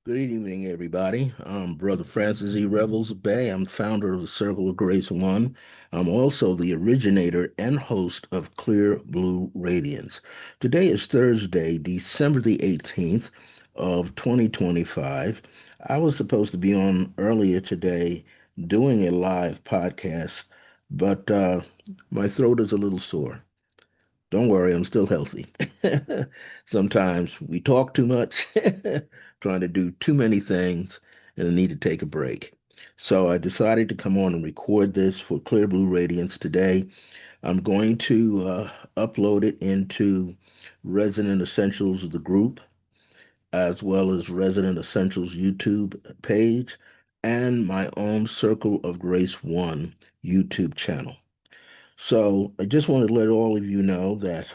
Good evening, everybody. I'm Brother Francis E. Revels Bay. I'm founder of the Circle of Grace One. I'm also the originator and host of Clear Blue Radiance. Today is Thursday, December the 18th of 2025. I was supposed to be on earlier today doing a live podcast, but my throat is a little sore. Don't worry, I'm still healthy. Sometimes we talk too much, trying to do too many things, and I need to take a break. So I decided to come on and record this for Clear Blue Radiance today. I'm going to upload it into Resonant Essentials, the group, as well as Resonant Essentials YouTube page, and my own Circle of Grace One YouTube channel. So I just wanted to let all of you know that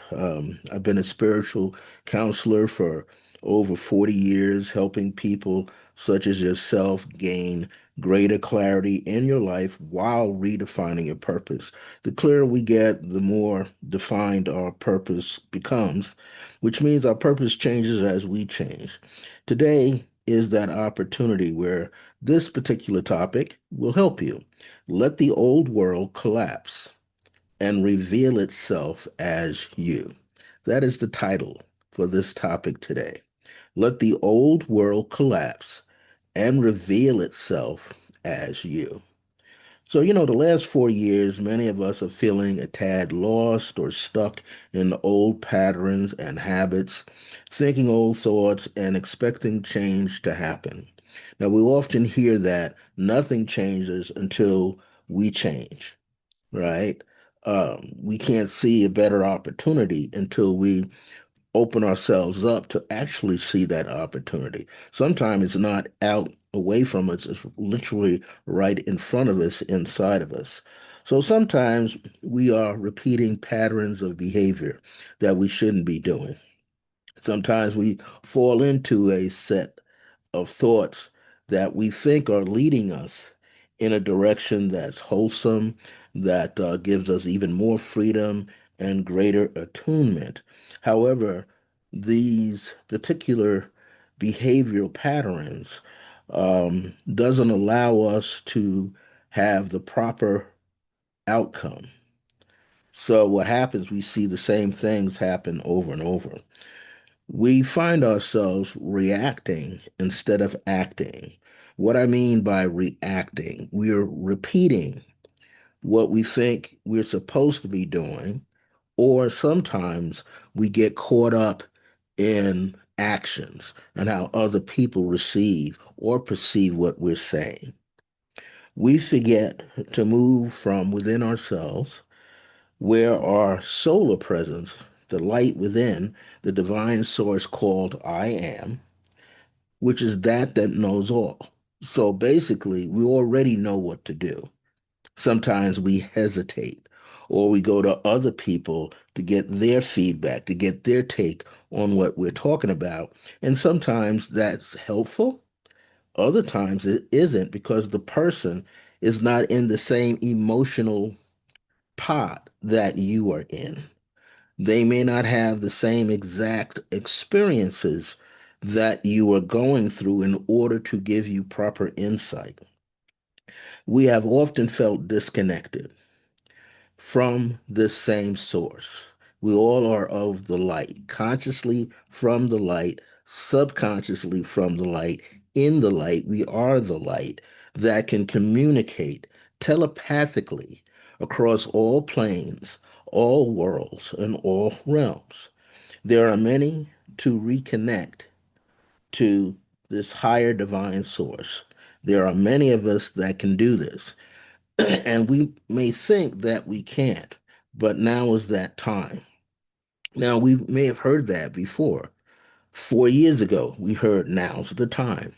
I've been a spiritual counselor for over 40 years, helping people such as yourself gain greater clarity in your life while redefining your purpose. The clearer we get, the more defined our purpose becomes, which means our purpose changes as we change. Today is that opportunity where this particular topic will help you. Let the old world collapse and reveal itself as you. That is the title for this topic today. Let the old world collapse and reveal itself as you. So, the last 4 years, many of us are feeling a tad lost or stuck in old patterns and habits, thinking old thoughts and expecting change to happen. Now, we often hear that nothing changes until we change, right? We can't see a better opportunity until we open ourselves up to actually see that opportunity. Sometimes it's not out away from us, it's literally right in front of us, inside of us. So sometimes we are repeating patterns of behavior that we shouldn't be doing. Sometimes we fall into a set of thoughts that we think are leading us in a direction that's wholesome, that gives us even more freedom and greater attunement. However, these particular behavioral patterns doesn't allow us to have the proper outcome. So what happens, we see the same things happen over and over. We find ourselves reacting instead of acting. What I mean by reacting, we're repeating what we think we're supposed to be doing, or sometimes we get caught up in actions and how other people receive or perceive what we're saying. We forget to move from within ourselves where our solar presence, the light within, the divine source called I am, which is that knows all. So basically, we already know what to do. Sometimes we hesitate or we go to other people to get their feedback, to get their take on what we're talking about. And sometimes that's helpful. Other times it isn't because the person is not in the same emotional pot that you are in. They may not have the same exact experiences that you are going through in order to give you proper insight. We have often felt disconnected from this same source. We all are of the light, consciously from the light, subconsciously from the light, in the light. We are the light that can communicate telepathically across all planes, all worlds, and all realms. There are many to reconnect to this higher divine source. There are many of us that can do this. And we may think that we can't, but now is that time. Now, we may have heard that before. 4 years ago, we heard now's the time.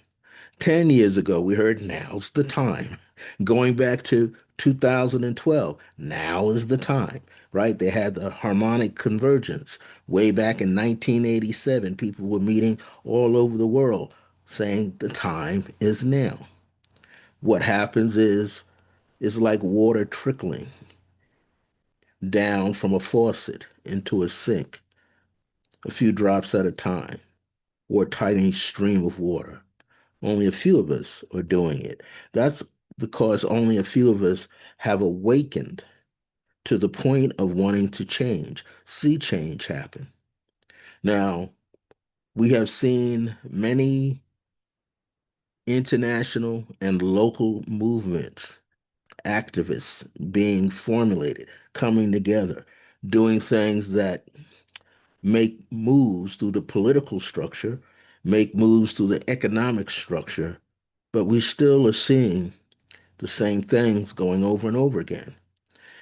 10 years ago, we heard now's the time. Going back to 2012, now is the time, right? They had the harmonic convergence. Way back in 1987, people were meeting all over the world saying the time is now. What happens is it's like water trickling down from a faucet into a sink, a few drops at a time, or a tiny stream of water. Only a few of us are doing it. That's because only a few of us have awakened to the point of wanting to change, see change happen. Now, we have seen many international and local movements, activists being formulated, coming together, doing things that make moves through the political structure, make moves through the economic structure, but we still are seeing the same things going over and over again.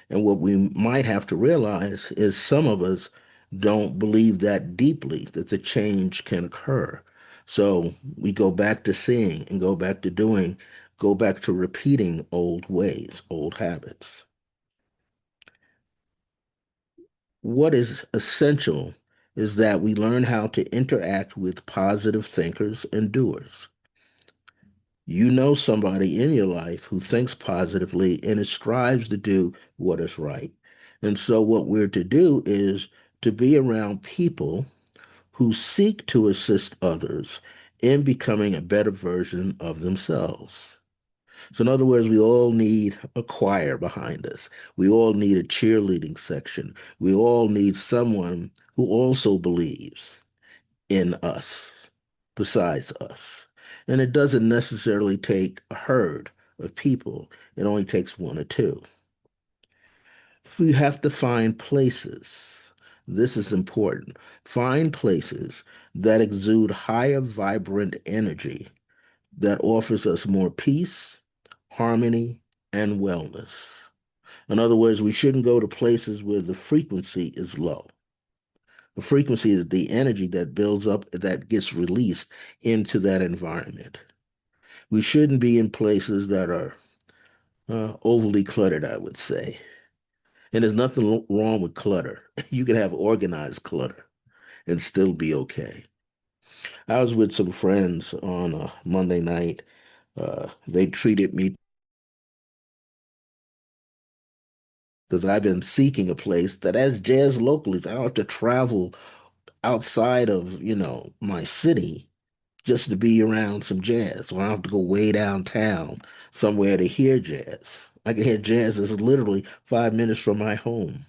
And what we might have to realize is some of us don't believe that deeply that the change can occur. So we go back to seeing and go back to doing, go back to repeating old ways, old habits. What is essential is that we learn how to interact with positive thinkers and doers. You know somebody in your life who thinks positively and strives to do what is right. And so, what we're to do is to be around people who seek to assist others in becoming a better version of themselves. So, in other words, we all need a choir behind us. We all need a cheerleading section. We all need someone who also believes in us besides us. And it doesn't necessarily take a herd of people, it only takes one or two. We have to find places. This is important. Find places that exude higher, vibrant energy that offers us more peace, harmony, and wellness. In other words, we shouldn't go to places where the frequency is low. The frequency is the energy that builds up, that gets released into that environment. We shouldn't be in places that are overly cluttered, I would say. And there's nothing wrong with clutter. You can have organized clutter and still be okay. I was with some friends on a Monday night. They treated me because I've been seeking a place that has jazz locally. I don't have to travel outside of, my city just to be around some jazz. So I don't have to go way downtown somewhere to hear jazz. I can hear jazz that's literally 5 minutes from my home.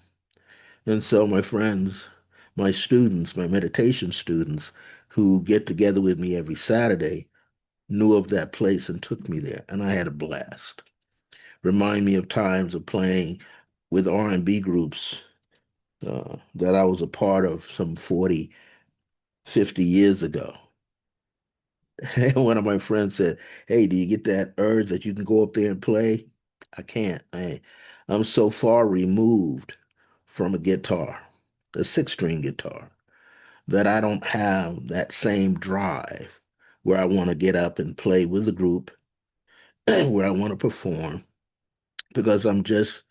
And so my friends, my students, my meditation students who get together with me every Saturday knew of that place and took me there, and I had a blast. Remind me of times of playing with R&B groups that I was a part of some 40, 50 years ago. One of my friends said, "Hey, do you get that urge that you can go up there and play?" I can't. I'm so far removed from a guitar, a six-string guitar, that I don't have that same drive where I want to get up and play with the group, where I want to perform, because I'm just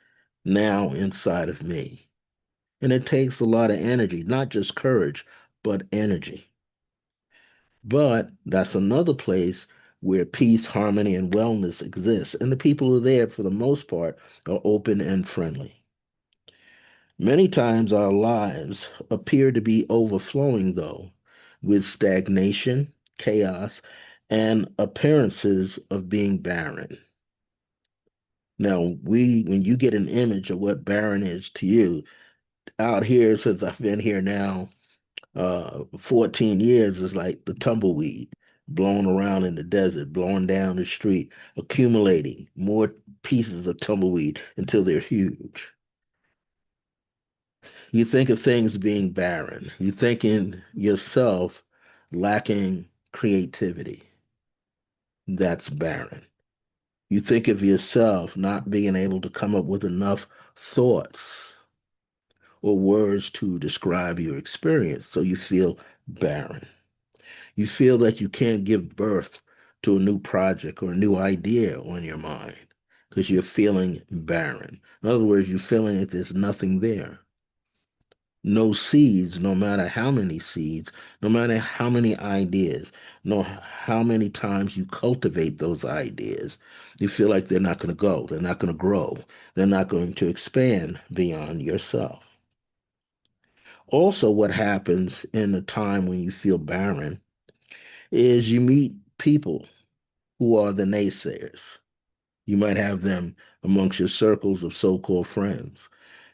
now inside of me. And it takes a lot of energy, not just courage, but energy. But that's another place where peace, harmony, and wellness exists. And the people who are there, for the most part, are open and friendly. Many times our lives appear to be overflowing, though, with stagnation, chaos, and appearances of being barren. Now, when you get an image of what barren is to you, out here, since I've been here now 14 years, is like the tumbleweed blowing around in the desert, blowing down the street, accumulating more pieces of tumbleweed until they're huge. You think of things being barren. You think in yourself lacking creativity. That's barren. You think of yourself not being able to come up with enough thoughts or words to describe your experience, so you feel barren. You feel that you can't give birth to a new project or a new idea on your mind because you're feeling barren. In other words, you're feeling that there's nothing there. No seeds, no matter how many seeds, no matter how many ideas, no how many times you cultivate those ideas, you feel like they're not going to go, they're not going to grow, they're not going to expand beyond yourself. Also, what happens in a time when you feel barren is you meet people. who are the naysayers. You might have them amongst your circles of so-called friends.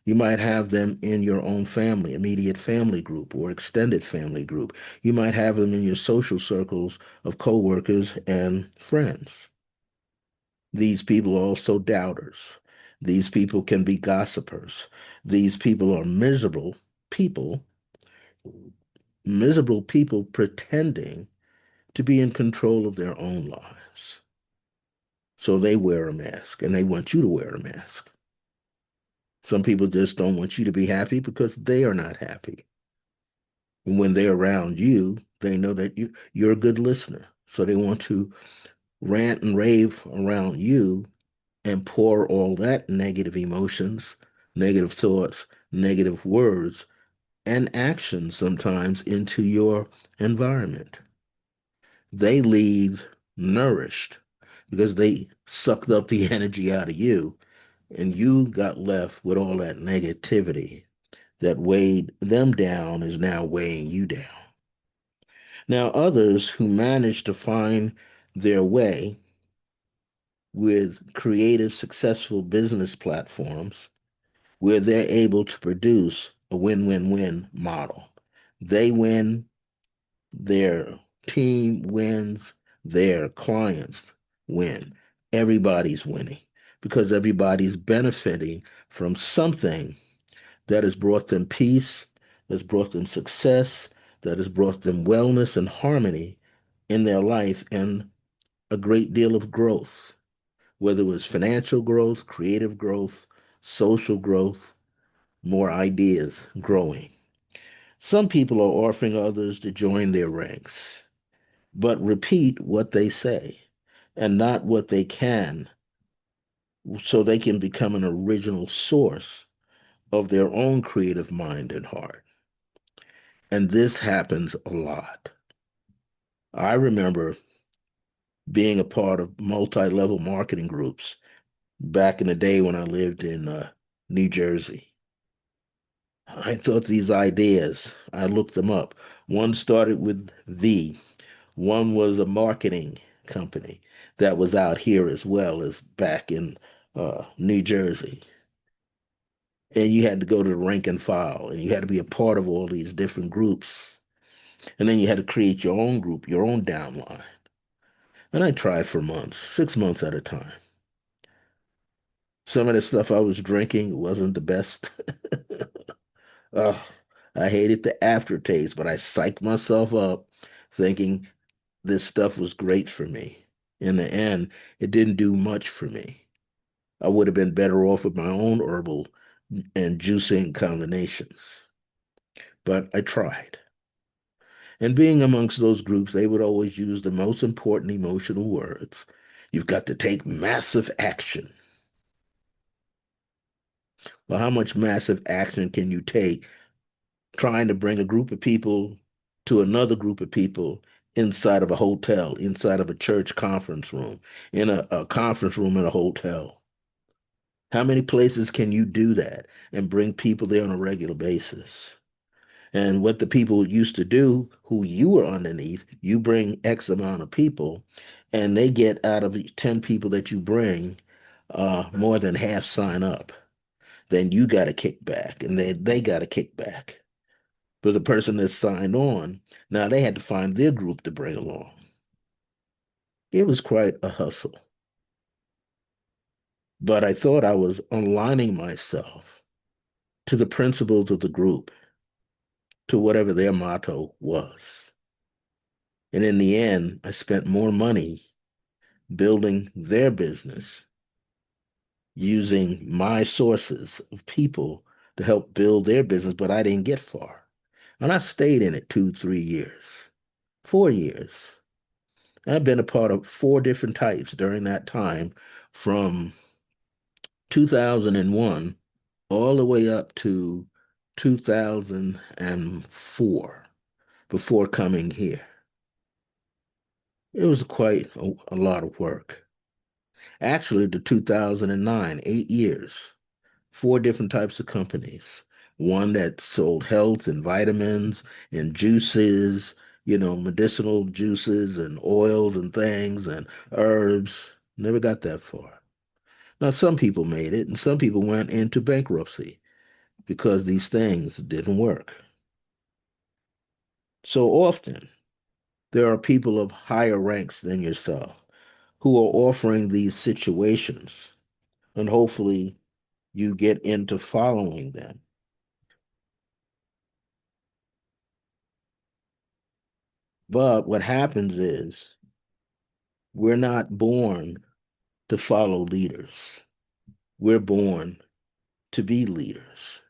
You might have them in your own family, immediate family group or extended family group. You might have them in your social circles of coworkers and friends. These people are also doubters. These people can be gossipers. These people are people, miserable people pretending to be in control of their own lives. So they wear a mask and they want you to wear a mask. Some people just don't want you to be happy because they are not happy. And when they're around you, they know that you're a good listener. So they want to rant and rave around you and pour all that negative emotions, negative thoughts, negative words, and actions sometimes into your environment. They leave nourished because they sucked up the energy out of you, and you got left with all that negativity that weighed them down is now weighing you down. Now, others who manage to find their way with creative, successful business platforms where they're able to produce a win-win-win model. They win, their team wins, their clients win. Everybody's winning because everybody's benefiting from something that has brought them peace, that's brought them success, that has brought them wellness and harmony in their life and a great deal of growth, whether it was financial growth, creative growth, social growth, more ideas growing. Some people are offering others to join their ranks, but repeat what they say and not what they can, so they can become an original source of their own creative mind and heart. And this happens a lot. I remember being a part of multi-level marketing groups back in the day when I lived in New Jersey. I thought these ideas, I looked them up. One started with V. One was a marketing company that was out here as well as back in New Jersey. And you had to go to the rank and file, and you had to be a part of all these different groups. And then you had to create your own group, your own downline. And I tried for months, 6 months at a time. Some of the stuff I was drinking wasn't the best. Oh, I hated the aftertaste, but I psyched myself up thinking this stuff was great for me. In the end, it didn't do much for me. I would have been better off with my own herbal and juicing combinations. But I tried. And being amongst those groups, they would always use the most important emotional words. You've got to take massive action. Well, how much massive action can you take trying to bring a group of people to another group of people inside of a hotel, inside of a church conference room, in a conference room in a hotel? How many places can you do that and bring people there on a regular basis? And what the people used to do, who you were underneath, you bring X amount of people, and they get out of the 10 people that you bring, more than half sign up. Then you got to kick back, and they got to kick back. But the person that signed on, now they had to find their group to bring along. It was quite a hustle. But I thought I was aligning myself to the principles of the group, to whatever their motto was. And in the end, I spent more money building their business using my sources of people to help build their business, but I didn't get far. And I stayed in it 2, 3 years, 4 years. I've been a part of four different types during that time from 2001 all the way up to 2004 before coming here. It was quite a lot of work. Actually, to 2009, 8 years, four different types of companies. One that sold health and vitamins and juices medicinal juices and oils and things and herbs. Never got that far. Now, some people made it, and some people went into bankruptcy because these things didn't work. So often, there are people of higher ranks than yourself who are offering these situations, and hopefully, you get into following them. But what happens is we're not born to follow leaders. We're born to be leaders,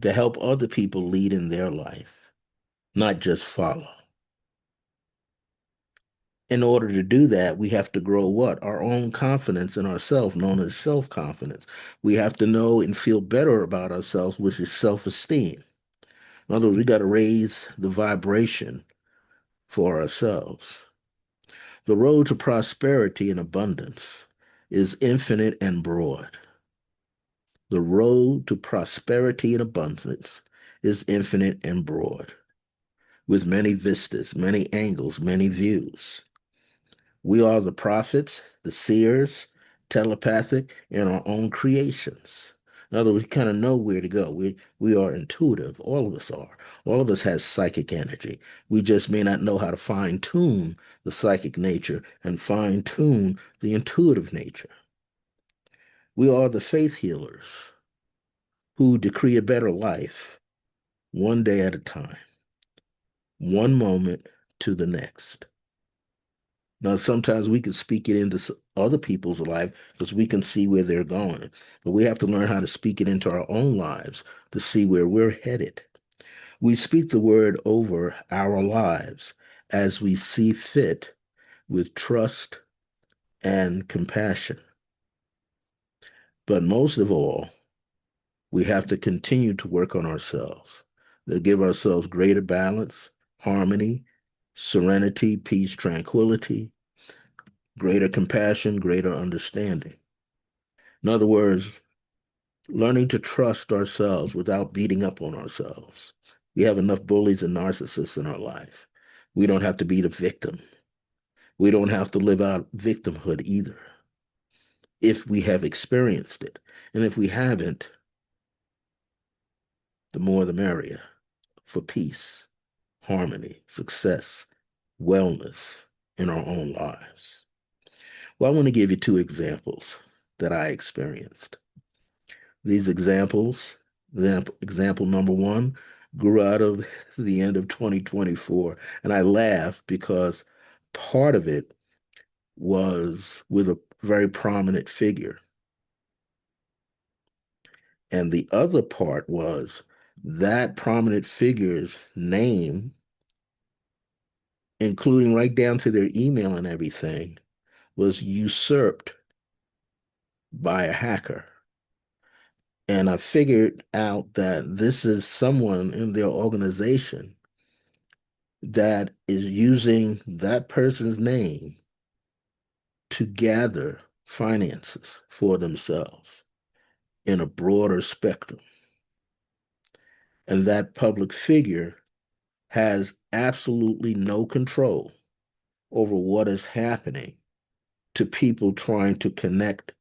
to help other people lead in their life, not just follow. In order to do that, we have to grow what? Our own confidence in ourselves, known as self confidence. We have to know and feel better about ourselves, which is self esteem. In other words, we got to raise the vibration for ourselves. The road to prosperity and abundance is infinite and broad. The road to prosperity and abundance is infinite and broad, with many vistas, many angles, many views. We are the prophets, the seers, telepathic, and our own creations. In other words, we kind of know where to go. We are intuitive. All of us are. All of us has psychic energy. We just may not know how to fine tune the psychic nature and fine tune the intuitive nature. We are the faith healers who decree a better life one day at a time, one moment to the next. Now, sometimes we can speak it into other people's life because we can see where they're going. But we have to learn how to speak it into our own lives to see where we're headed. We speak the word over our lives as we see fit with trust and compassion. But most of all, we have to continue to work on ourselves, to give ourselves greater balance, harmony, serenity, peace, tranquility, greater compassion, greater understanding. In other words, learning to trust ourselves without beating up on ourselves. We have enough bullies and narcissists in our life. We don't have to be the victim. We don't have to live out victimhood either if we have experienced it. And if we haven't, the more the merrier for peace, harmony, success, wellness in our own lives. Well, I want to give you two examples that I experienced. These example number one, grew out of the end of 2024. And I laugh because part of it was with a very prominent figure. And the other part was that prominent figure's name, including right down to their email and everything, was usurped by a hacker. And I figured out that this is someone in their organization that is using that person's name to gather finances for themselves in a broader spectrum. And that public figure has absolutely no control over what is happening to people trying to connect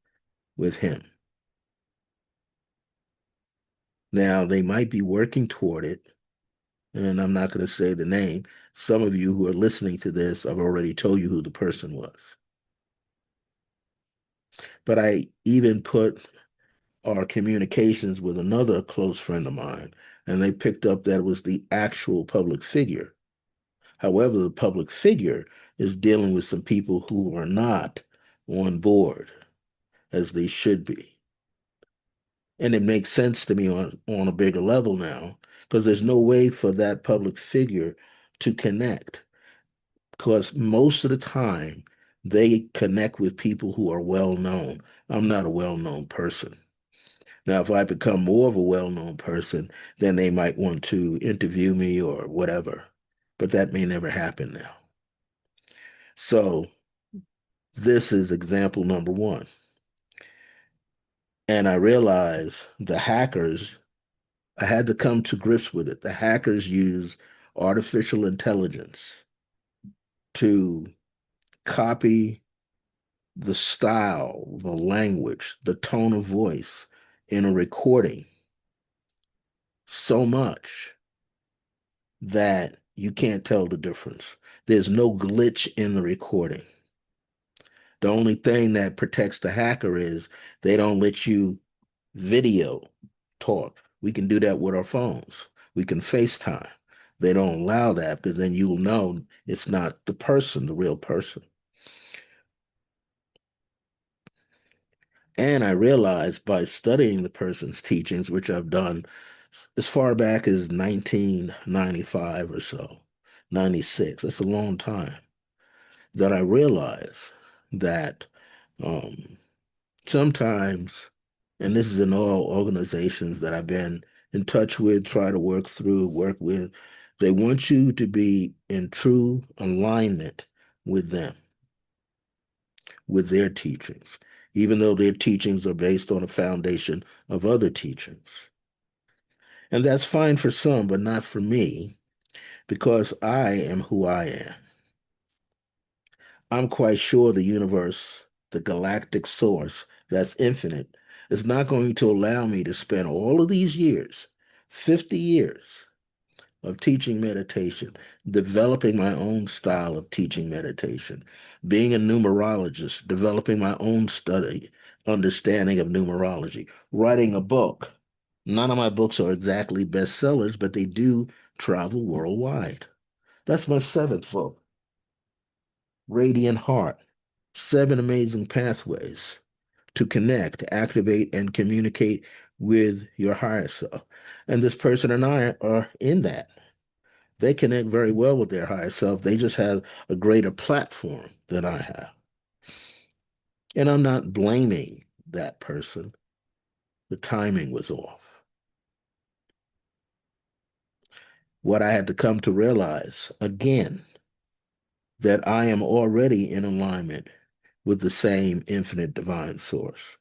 with him. Now, they might be working toward it, and I'm not going to say the name. Some of you who are listening to this, I've already told you who the person was. But I even put our communications with another close friend of mine, and they picked up that it was the actual public figure. However, the public figure is dealing with some people who are not on board as they should be. And it makes sense to me on a bigger level now, because there's no way for that public figure to connect. Because most of the time, they connect with people who are well known. I'm not a well known person. Now, if I become more of a well known person, then they might want to interview me or whatever. But that may never happen now. So, this is example number one. And I realized the hackers, I had to come to grips with it. The hackers use artificial intelligence to copy the style, the language, the tone of voice in a recording so much that you can't tell the difference. There's no glitch in the recording. The only thing that protects the hacker is they don't let you video talk. We can do that with our phones. We can FaceTime. They don't allow that because then you'll know it's not the person, the real person. And I realized by studying the person's teachings, which I've done as far back as 1995 or so, 96, that's a long time, that I realized that um, sometimes, and this is in all organizations that I've been in touch with, try to work with, they want you to be in true alignment with them, with their teachings, even though their teachings are based on a foundation of other teachings. And that's fine for some, but not for me, because I am who I am. I'm quite sure the universe, the galactic source that's infinite, is not going to allow me to spend all of these years, 50 years of teaching meditation, developing my own style of teaching meditation, being a numerologist, developing my own study, understanding of numerology, writing a book. None of my books are exactly bestsellers, but they do travel worldwide. That's my seventh book, Radiant Heart. Seven amazing pathways to connect, activate, and communicate with your higher self. And this person and I are in that. They connect very well with their higher self. They just have a greater platform than I have. And I'm not blaming that person. The timing was off. What I had to come to realize again, that I am already in alignment with the same infinite divine source.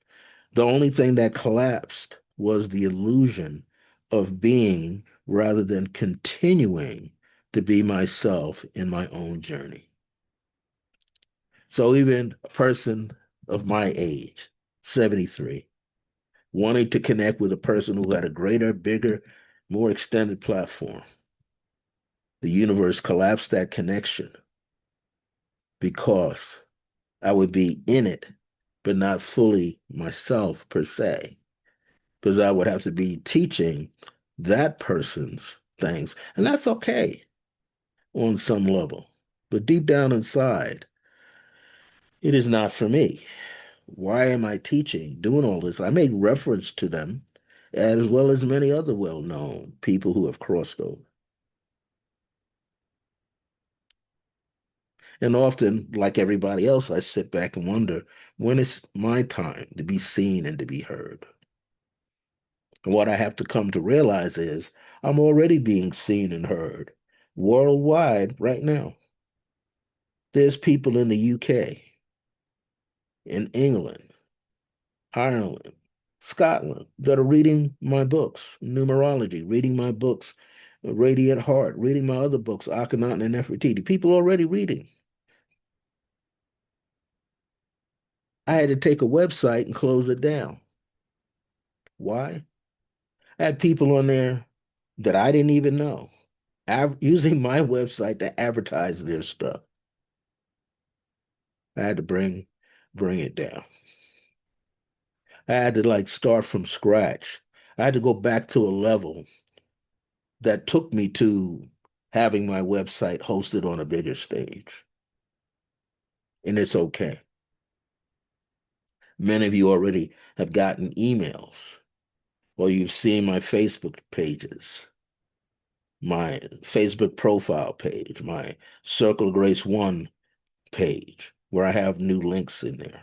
The only thing that collapsed was the illusion of being rather than continuing to be myself in my own journey. So even a person of my age, 73, wanting to connect with a person who had a greater, bigger, more extended platform, the universe collapsed that connection because I would be in it, but not fully myself per se, because I would have to be teaching that person's things. And that's okay on some level. But deep down inside, it is not for me. Why am I teaching, doing all this? I make reference to them as well as many other well known people who have crossed over. And often, like everybody else, I sit back and wonder when it's my time to be seen and to be heard. And what I have to come to realize is I'm already being seen and heard worldwide right now. There's people in the UK, in England, Ireland, Scotland that are reading my books, numerology, reading my books, Radiant Heart, reading my other books, Akhenaten and Nefertiti. People already reading. I had to take a website and close it down. Why? I had people on there that I didn't even know using my website to advertise their stuff. I had to bring it down. I had to like start from scratch. I had to go back to a level that took me to having my website hosted on a bigger stage. And it's okay. Many of you already have gotten emails, or you've seen my Facebook pages, my Facebook profile page, my Circle of Grace One page, where I have new links in there.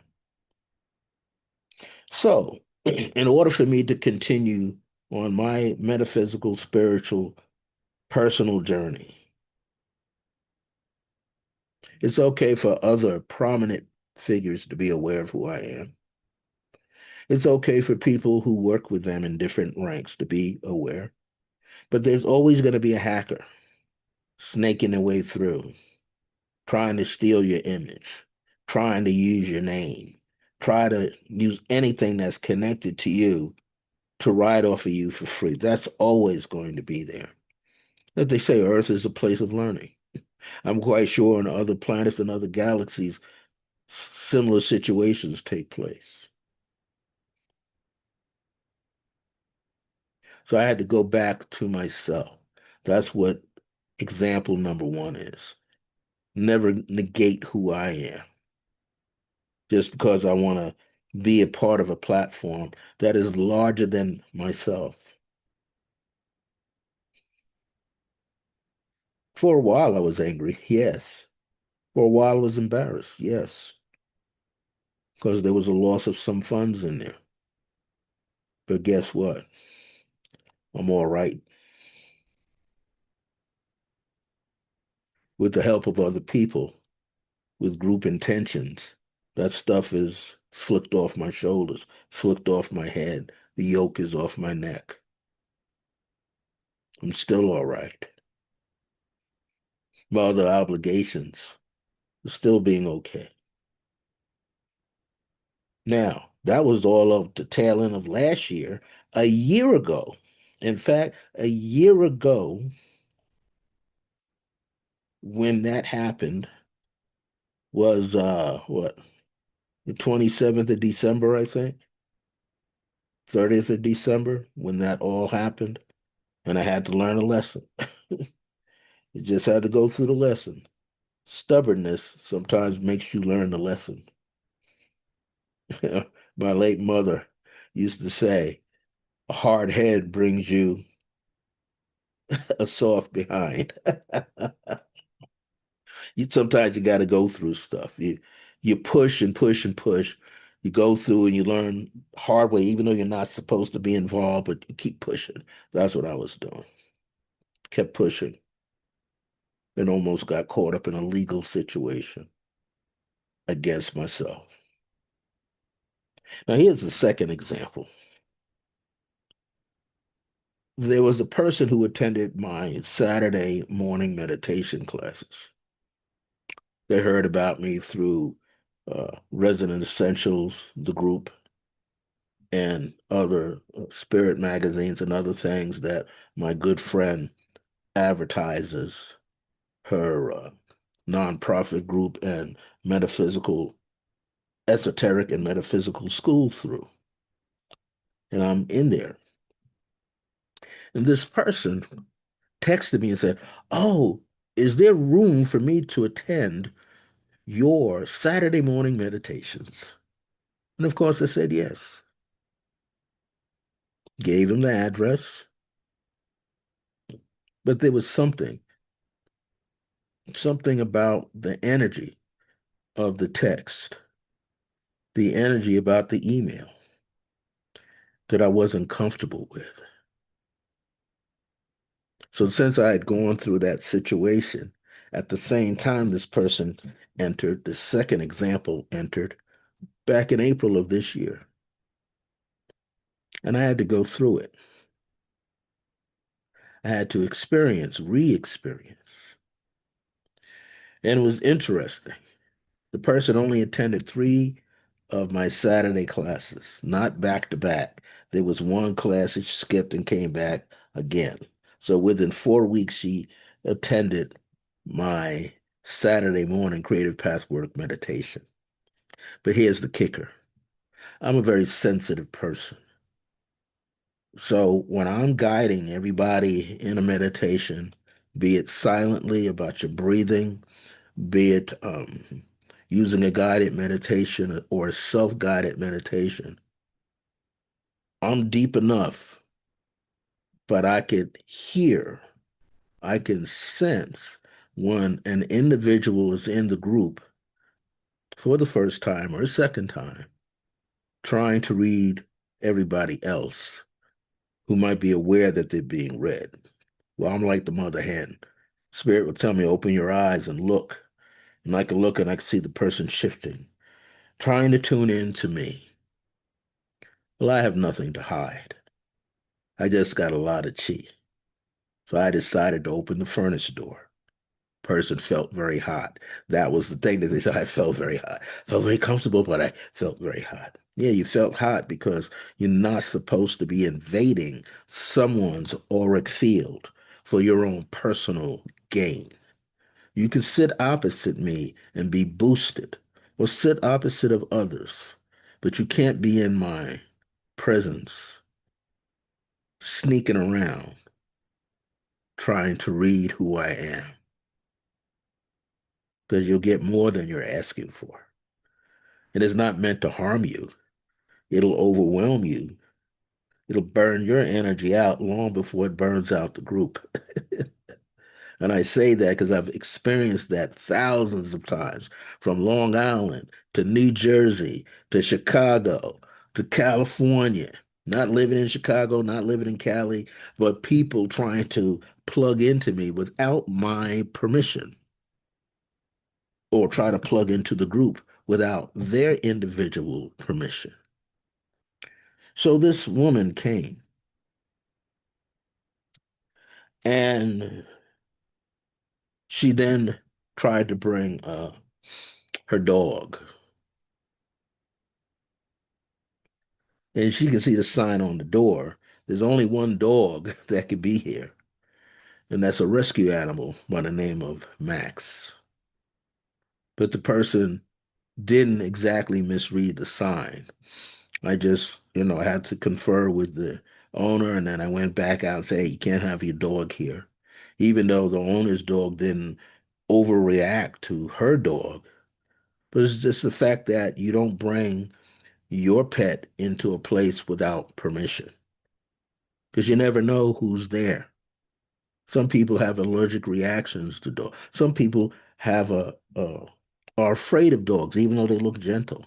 So, in order for me to continue on my metaphysical, spiritual, personal journey, it's okay for other prominent figures to be aware of who I am. It's okay for people who work with them in different ranks to be aware. But there's always going to be a hacker. snaking their way through, trying to steal your image, trying to use your name, try to use anything that's connected to you to ride off of you for free. That's always going to be there. As they say, Earth is a place of learning. I'm quite sure on other planets and other galaxies, similar situations take place. So I had to go back to myself. That's what example number one is. Never negate who I am just because I want to be a part of a platform that is larger than myself. For a while, I was angry, yes. For a while, I was embarrassed, yes, because there was a loss of some funds in there. But guess what? I'm all right. With the help of other people, with group intentions, that stuff is flicked off my shoulders, flicked off my head. The yoke is off my neck. I'm still all right. My other obligations are still being okay. Now, that was all of the tail end of last year. A year ago, in fact, a year ago, when that happened, was what, the 27th of December, I think, 30th of December, when that all happened, and I had to learn a lesson. You just had to go through the lesson. Stubbornness sometimes makes you learn the lesson. My late mother used to say, a hard head brings you a soft behind. Sometimes you got to go through stuff. You push and push and push. You go through and you learn hard way, even though you're not supposed to be involved, but you keep pushing. That's what I was doing. Kept pushing and almost got caught up in a legal situation against myself. Now, here's the second example. There was a person who attended my Saturday morning meditation classes. They heard about me through Resonant Essentials, the group, and other spirit magazines and other things that my good friend advertises her nonprofit group and metaphysical, esoteric and metaphysical school through. And I'm in there. And this person texted me and said, "Oh, is there room for me to attend your Saturday morning meditations?" And of course, I said yes. Gave him the address, but there was something about the energy of the text, the energy about the email that I wasn't comfortable with. So since I had gone through that situation, at the same time this person entered, the second example entered back in April of this year. And I had to go through it. I had to re-experience. And it was interesting. The person only attended 3 of my Saturday classes, not back to back. There was one class that she skipped and came back again. So within 4 weeks, she attended my Saturday morning creative pathwork meditation. But here's the kicker. I'm a very sensitive person. So when I'm guiding everybody in a meditation, be it silently about your breathing, be it using a guided meditation or a self-guided meditation, I'm deep enough, but I could hear, I can sense when an individual is in the group for the first time or a second time, trying to read everybody else who might be aware that they're being read. Well, I'm like the mother hen. Spirit will tell me, open your eyes and look. And I can look and I can see the person shifting, trying to tune in to me. Well, I have nothing to hide. I just got a lot of chi. So I decided to open the furnace door. person felt very hot. That was the thing that they said. I felt very hot. Felt very comfortable, but I felt very hot. Yeah, you felt hot because you're not supposed to be invading someone's auric field for your own personal gain. You can sit opposite me and be boosted, or sit opposite of others, but you can't be in my presence, sneaking around, trying to read who I am, because you'll get more than you're asking for. It is not meant to harm you. It'll overwhelm you. It'll burn your energy out long before it burns out the group. And I say that because I've experienced that thousands of times from Long Island to New Jersey to Chicago to California. Not living in Chicago, not living in Cali, but people trying to plug into me without my permission or try to plug into the group without their individual permission. So this woman came and she then tried to bring her dog. And she can see the sign on the door. There's only one dog that could be here, and that's a rescue animal by the name of Max. But the person didn't exactly misread the sign. I just, I had to confer with the owner, and then I went back out and said, hey, you can't have your dog here. Even though the owner's dog didn't overreact to her dog, but it's just the fact that you don't bring your pet into a place without permission because you never know who's there. Some people have allergic reactions to dogs. Some people have are afraid of dogs, even though they look gentle.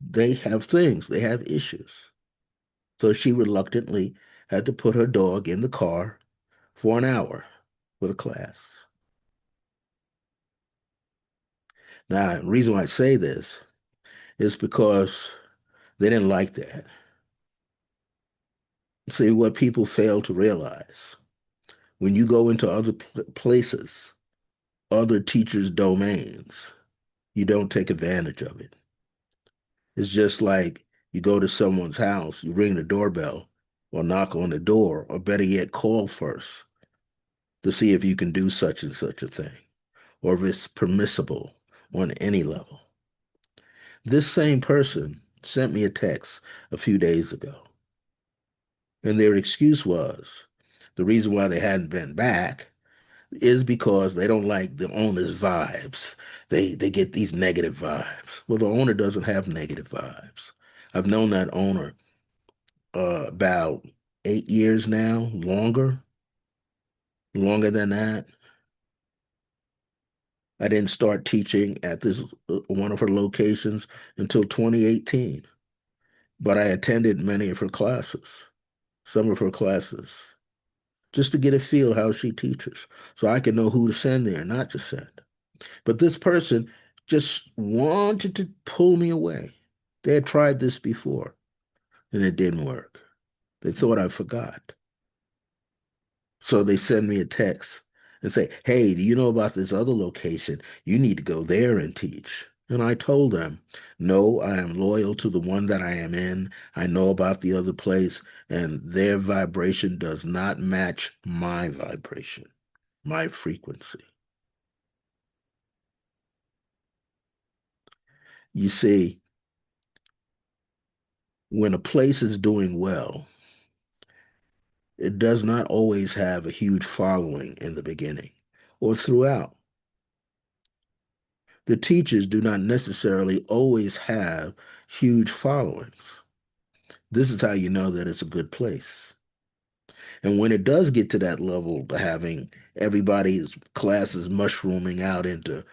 They have things, they have issues. So she reluctantly had to put her dog in the car for an hour with a class. Now, the reason why I say this is because they didn't like that. See, what people fail to realize when you go into other places, other teachers' domains, you don't take advantage of it. It's just like you go to someone's house, you ring the doorbell or knock on the door, or better yet, call first to see if you can do such and such a thing, or if it's permissible on any level. This same person sent me a text a few days ago, and their excuse was the reason why they hadn't been back is because they don't like the owner's vibes. They get these negative vibes. Well, the owner doesn't have negative vibes. I've known that owner about 8 years now, longer than that. I didn't start teaching at this one of her locations until 2018, but I attended many of her classes, some of her classes, just to get a feel how she teaches, so I can know who to send there, not to send. But this person just wanted to pull me away. They had tried this before, and it didn't work. They thought I forgot. So they send me a text and say, hey, do you know about this other location? You need to go there and teach. And I told them, no, I am loyal to the one that I am in. I know about the other place, and their vibration does not match my vibration, my frequency. You see, when a place is doing well, it does not always have a huge following in the beginning or throughout. The teachers do not necessarily always have huge followings. This is how you know that it's a good place. And when it does get to that level, to having everybody's classes mushrooming out into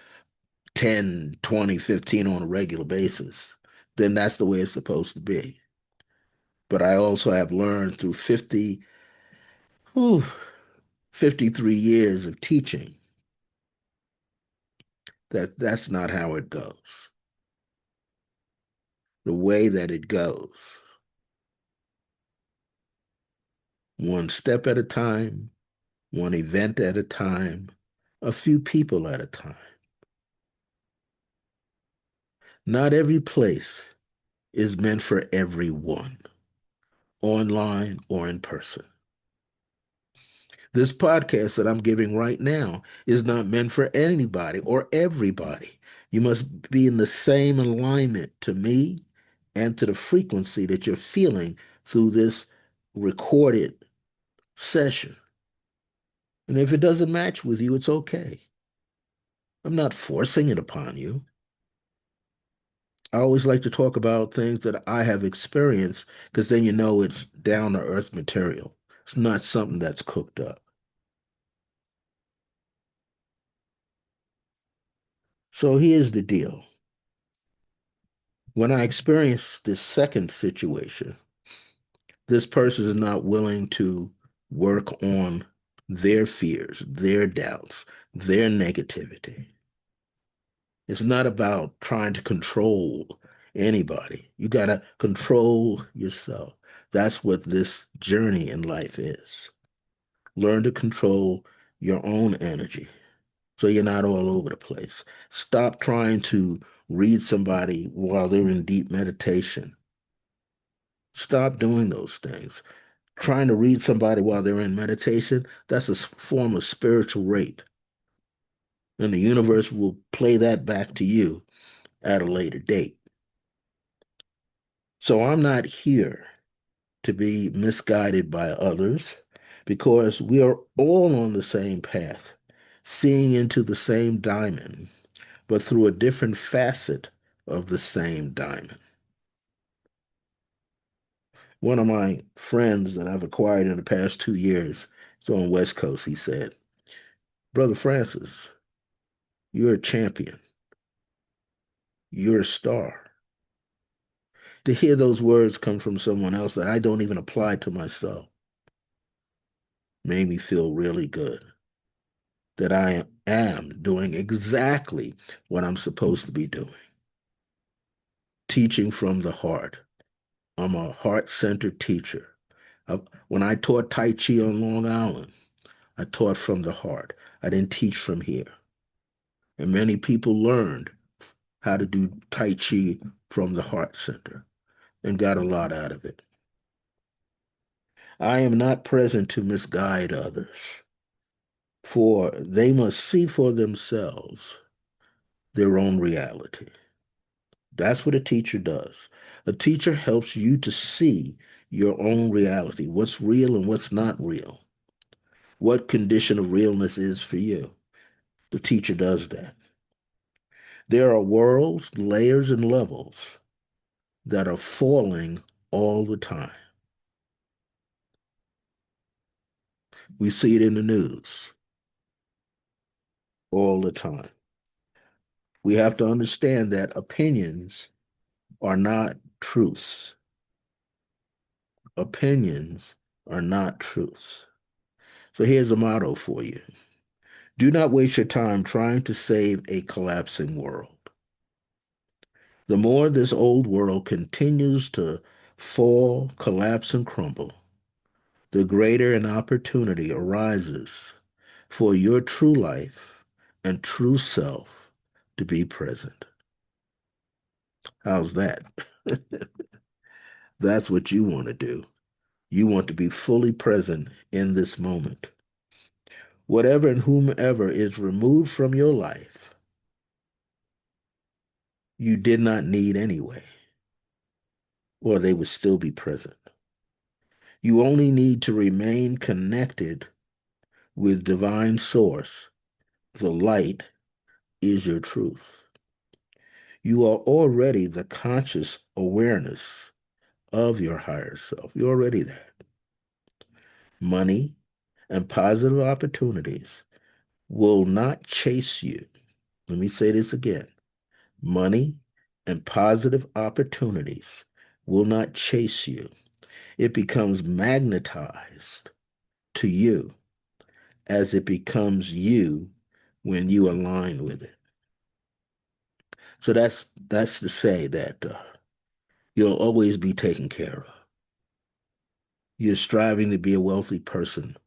10, 20, 15 on a regular basis, then that's the way it's supposed to be. But I also have learned through whew, 53 years of teaching that that's not how it goes. The way that it goes, one step at a time, one event at a time, a few people at a time. Not every place is meant for everyone, online or in person. This podcast that I'm giving right now is not meant for anybody or everybody. You must be in the same alignment to me and to the frequency that you're feeling through this recorded session. And if it doesn't match with you, it's okay. I'm not forcing it upon you. I always like to talk about things that I have experienced because then you know it's down to earth material. It's not something that's cooked up. So here's the deal. When I experienced this second situation, this person is not willing to work on their fears, their doubts, their negativity. It's not about trying to control anybody. You got to control yourself. That's what this journey in life is. Learn to control your own energy so you're not all over the place. Stop trying to read somebody while they're in deep meditation. Stop doing those things. Trying to read somebody while they're in meditation, that's a form of spiritual rape. And the universe will play that back to you at a later date. So I'm not here to be misguided by others because we are all on the same path, seeing into the same diamond, but through a different facet of the same diamond. One of my friends that I've acquired in the past 2 years, he's on West Coast, he said, Brother Francis, you're a champion. You're a star. To hear those words come from someone else that I don't even apply to myself made me feel really good that I am doing exactly what I'm supposed to be doing. Teaching from the heart. I'm a heart-centered teacher. When I taught Tai Chi on Long Island, I taught from the heart. I didn't teach from here. And many people learned how to do Tai Chi from the heart center and got a lot out of it. I am not present to misguide others, for they must see for themselves their own reality. That's what a teacher does. A teacher helps you to see your own reality, what's real and what's not real, what condition of realness is for you. The teacher does that. There are worlds, layers, and levels that are falling all the time. We see it in the news all the time. We have to understand that opinions are not truths. Opinions are not truths. So here's a motto for you. Do not waste your time trying to save a collapsing world. The more this old world continues to fall, collapse, and crumble, the greater an opportunity arises for your true life and true self to be present. How's that? That's what you want to do. You want to be fully present in this moment. Whatever and whomever is removed from your life, you did not need anyway, or they would still be present. You only need to remain connected with divine source. The light is your truth. You are already the conscious awareness of your higher self. You're already there. Money and positive opportunities will not chase you. Let me say this again. Money and positive opportunities will not chase you. It becomes magnetized to you as it becomes you when you align with it. So that's to say that you'll always be taken care of. You're striving to be a wealthy person,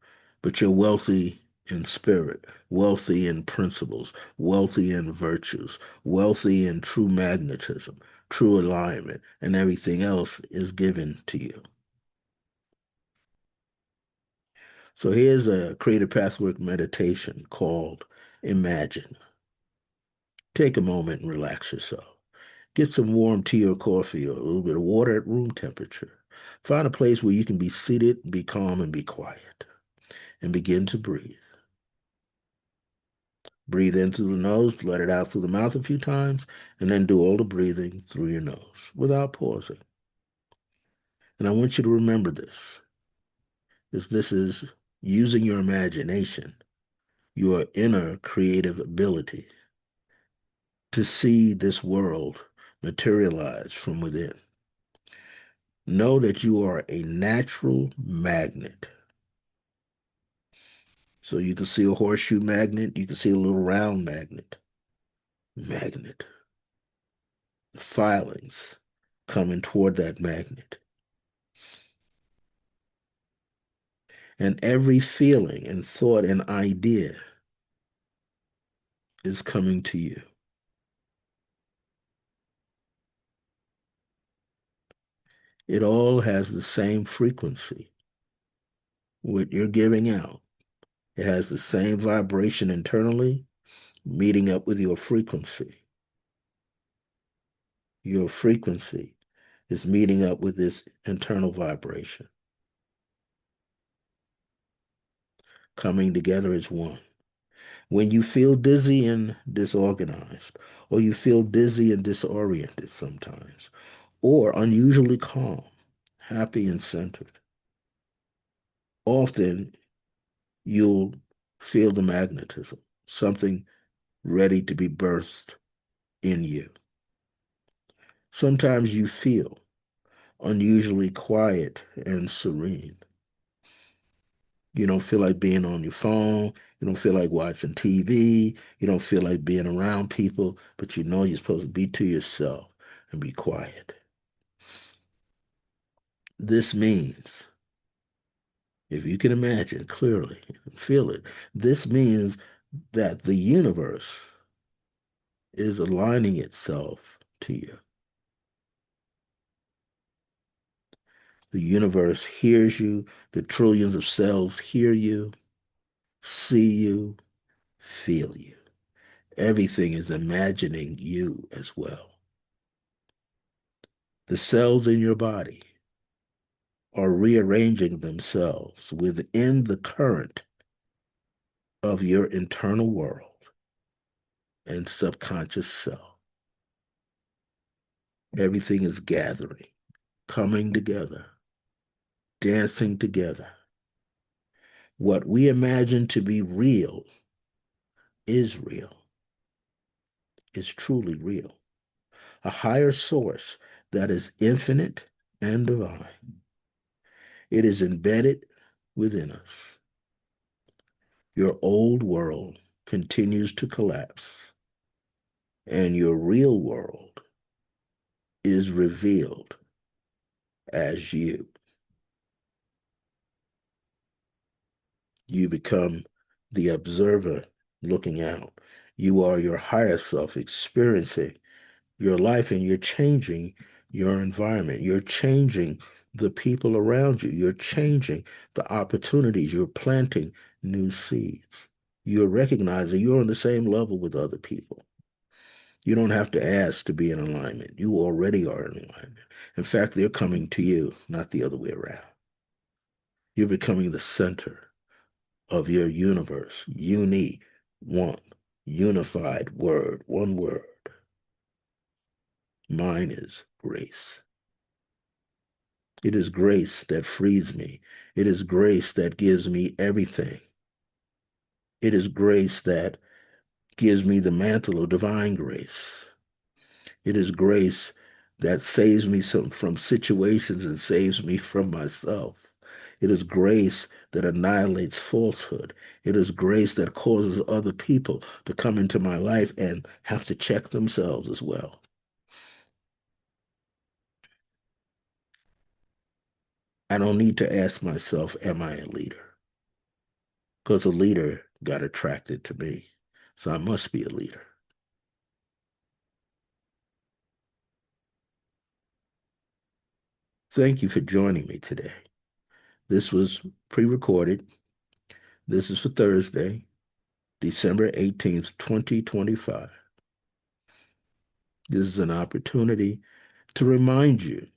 but you're wealthy in spirit, wealthy in principles, wealthy in virtues, wealthy in true magnetism, true alignment, and everything else is given to you. So here's a creative pathwork meditation called Imagine. Take a moment and relax yourself. Get some warm tea or coffee or a little bit of water at room temperature. Find a place where you can be seated, be calm, and be quiet. And begin to breathe. Breathe in through the nose, let it out through the mouth a few times, and then do all the breathing through your nose without pausing. And I want you to remember this, because this is using your imagination, your inner creative ability to see this world materialize from within. Know that you are a natural magnet. So you can see a horseshoe magnet, you can see a little round magnet. Magnet. Filings coming toward that magnet. And every feeling and thought and idea is coming to you. It all has the same frequency. What you're giving out, it has the same vibration internally, meeting up with your frequency. Your frequency is meeting up with this internal vibration, coming together as one. When you feel dizzy and disorganized, or you feel dizzy and disoriented sometimes, or unusually calm, happy and centered, often you'll feel the magnetism, something ready to be birthed in you. Sometimes you feel unusually quiet and serene. You don't feel like being on your phone. You don't feel like watching TV. You don't feel like being around people, but you know you're supposed to be to yourself and be quiet. This means, if you can imagine clearly and feel it, this means that the universe is aligning itself to you. The universe hears you. The trillions of cells hear you, see you, feel you. Everything is imagining you as well. The cells in your body are rearranging themselves within the current of your internal world and subconscious self. Everything is gathering, coming together, dancing together. What we imagine to be real is real, is truly real. A higher source that is infinite and divine. It is embedded within us. Your old world continues to collapse, and your real world is revealed as you. You become the observer looking out. You are your higher self experiencing your life, and you're changing your environment. You're changing the people around you. You're changing the opportunities. You're planting new seeds. You're recognizing you're on the same level with other people. You don't have to ask to be in alignment. You already are in alignment. In fact, they're coming to you, not the other way around. You're becoming the center of your universe. One, unified word, one word. Mine is grace. It is grace that frees me. It is grace that gives me everything. It is grace that gives me the mantle of divine grace. It is grace that saves me from situations and saves me from myself. It is grace that annihilates falsehood. It is grace that causes other people to come into my life and have to check themselves as well. I don't need to ask myself, am I a leader? Because a leader got attracted to me. So I must be a leader. Thank you for joining me today. This was pre-recorded. This is for Thursday, December 18th, 2025. This is an opportunity to remind you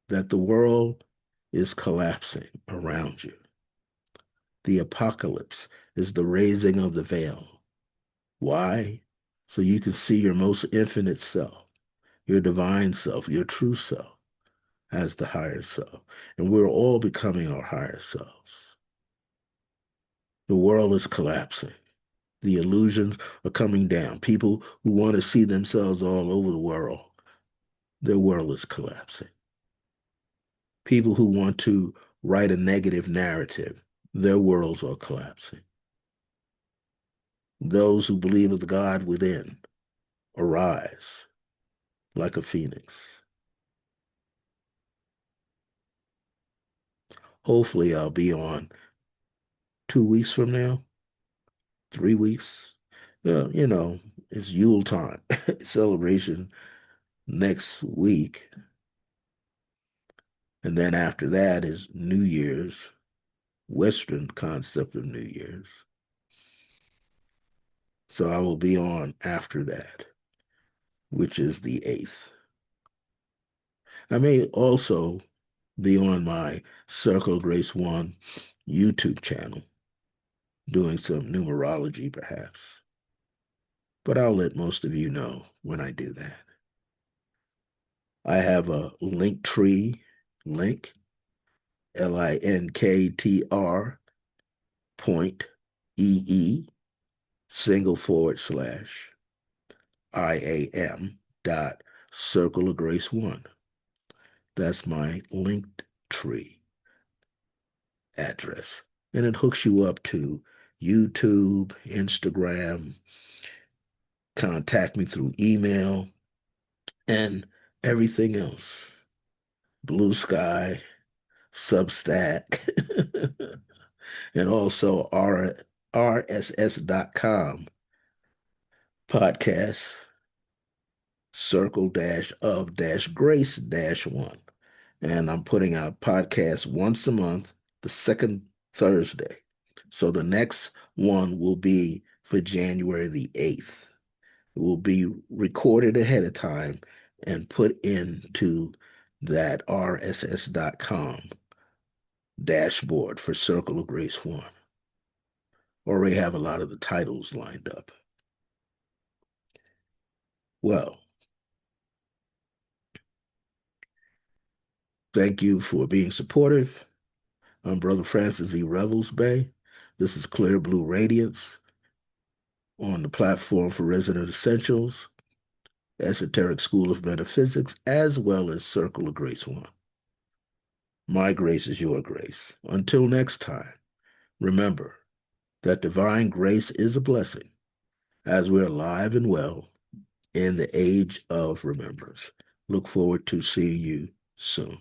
that the world is collapsing around you. The apocalypse is the raising of the veil. Why? So you can see your most infinite self, your divine self, your true self as the higher self. And we're all becoming our higher selves. The world is collapsing. The illusions are coming down. People who want to see themselves all over the world, their world is collapsing. People who want to write a negative narrative, their worlds are collapsing. Those who believe in the God within arise like a phoenix. Hopefully, I'll be on 2 weeks from now, 3 weeks. It's Yule time celebration next week. And then after that is New Year's, Western concept of New Year's. So I will be on after that, which is the 8th. I may also be on my Circle of Grace One YouTube channel, doing some numerology perhaps. But I'll let most of you know when I do that. I have a Linktree link, LINKTR point EE /IAM dot Circle of Grace One. That's my Linktree address. And it hooks you up to YouTube, Instagram, contact me through email, and everything else. Blue Sky, Substack, and also RSS.com podcast, circle-of-grace-1. And I'm putting out podcasts once a month, the second Thursday. So the next one will be for January the 8th. It will be recorded ahead of time and put into that RSS.com dashboard for Circle of Grace One. Already have a lot of the titles lined up. Well, thank you for being supportive. I'm Brother Francis E. Revels Bay. This is Clear Blue Radiance on the platform for Resonant Essentials, Esoteric School of Metaphysics, as well as Circle of Grace One. My grace is your grace. Until next time, remember that divine grace is a blessing as we're alive and well in the age of remembrance. Look forward to seeing you soon.